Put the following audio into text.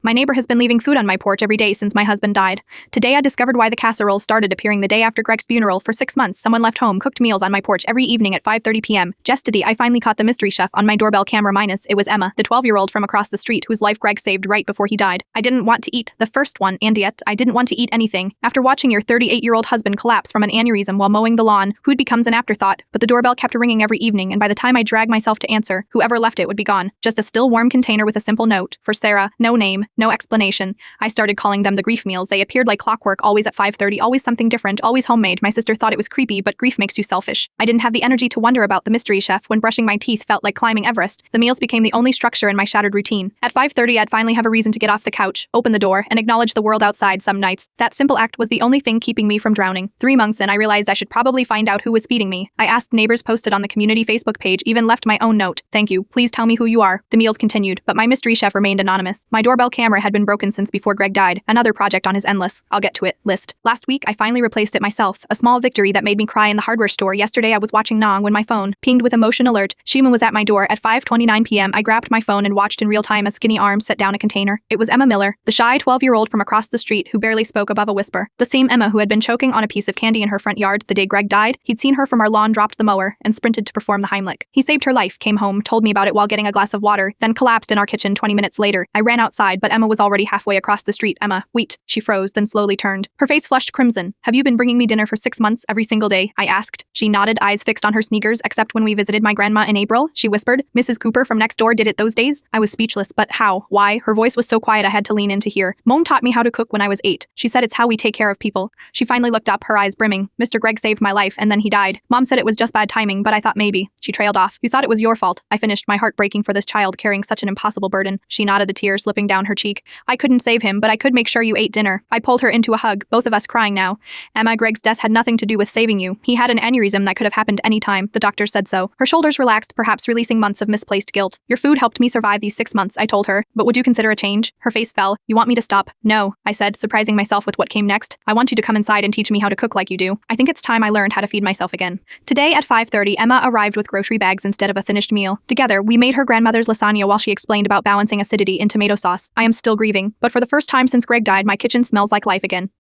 My neighbor has been leaving food on my porch every day since my husband died. Today I discovered why the casseroles started appearing the day after Greg's funeral. For 6 months, someone left home cooked meals on my porch every evening at 5:30 p.m. Just to the I finally caught the mystery chef on my doorbell camera minus it was Emma, the 12-year-old from across the street whose life Greg saved right before he died. I didn't want to eat the first one, and yet I didn't want to eat anything. After watching your 38-year-old husband collapse from an aneurysm while mowing the lawn, food becomes an afterthought, but the doorbell kept ringing every evening, and by the time I dragged myself to answer, whoever left it would be gone. Just a still warm container with a simple note. For Sarah, no name, no explanation. I started calling them the grief meals. They appeared like clockwork, always at 5:30, always something different, always homemade. My sister thought it was creepy, but grief makes you selfish. I didn't have the energy to wonder about the mystery chef when brushing my teeth felt like climbing Everest. The meals became the only structure in my shattered routine. At 5:30, I'd finally have a reason to get off the couch, open the door, and acknowledge the world outside some nights. That simple act was the only thing keeping me from drowning. 3 months in, I realized I should probably find out who was feeding me. I asked neighbors, posted on the community Facebook page, even left my own note. Thank you. Please tell me who you are. The meals continued, but my mystery chef remained anonymous. My doorbell camera had been broken since before Greg died. Another project on his endless, I'll get to it, list. Last week, I finally replaced it myself. A small victory that made me cry in the hardware store. Yesterday, I was watching Nong when my phone pinged with a motion alert. Shima was at my door at 5:29 p.m. I grabbed my phone and watched in real time as skinny arms set down a container. It was Emma Miller, the shy 12-year-old from across the street who barely spoke above a whisper. The same Emma who had been choking on a piece of candy in her front yard the day Greg died. He'd seen her from our lawn, dropped the mower, and sprinted to perform the Heimlich. He saved her life, came home, told me about it while getting a glass of water, then collapsed in our kitchen 20 minutes later. I ran outside, but Emma was already halfway across the street. Emma, wait. She froze, then slowly turned. Her face flushed crimson. Have you been bringing me dinner for 6 months every single day? I asked. She nodded, eyes fixed on her sneakers, except when we visited my grandma in April, she whispered. Mrs. Cooper from next door did it those days? I was speechless, but how? Why? Her voice was so quiet I had to lean in to hear. Mom taught me how to cook when I was 8. She said it's how we take care of people. She finally looked up, her eyes brimming. Mr. Greg saved my life, and then he died. Mom said it was just bad timing, but I thought maybe. She trailed off. You thought it was your fault. I finished, my heart breaking for this child carrying such an impossible burden. She nodded, the tears slipping down her cheek. I couldn't save him, but I could make sure you ate dinner. I pulled her into a hug, both of us crying now. Emma, Greg's death had nothing to do with saving you. He had an aneurysm that could have happened any time. The doctor said so. Her shoulders relaxed, perhaps releasing months of misplaced guilt. Your food helped me survive these 6 months, I told her. But would you consider a change? Her face fell. You want me to stop? No, I said, surprising myself with what came next. I want you to come inside and teach me how to cook like you do. I think it's time I learned how to feed myself again. Today at 5:30, Emma arrived with grocery bags instead of a finished meal. Together, we made her grandmother's lasagna while she explained about balancing acidity in tomato sauce. I am still grieving, but for the first time since Greg died, my kitchen smells like life again.